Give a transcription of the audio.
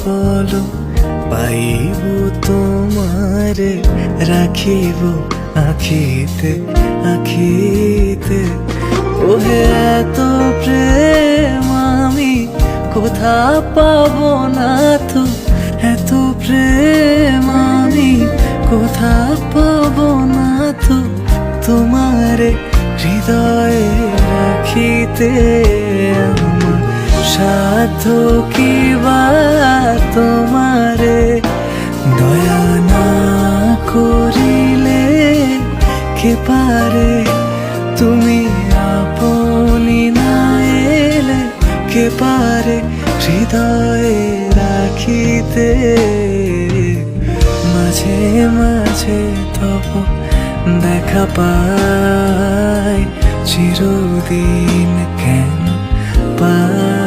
বলো পাইব তোমারে রাখিব আখিতে আখিতে। ওহে এত প্রেম আমি কোথা পাবো না তো, এত প্রেম আমি কোথা পাবো না তো, তোমারে হৃদয়ে রাখিতে। আমার সাধ্য কি বা তোমারে দয়া না করিলে কে পারে, তুমি আপনি না এলে কে পারে হৃদয়ে রাখিতে। মাঝে মাঝে তব দেখা পাই, চিরদিন কেন পাই।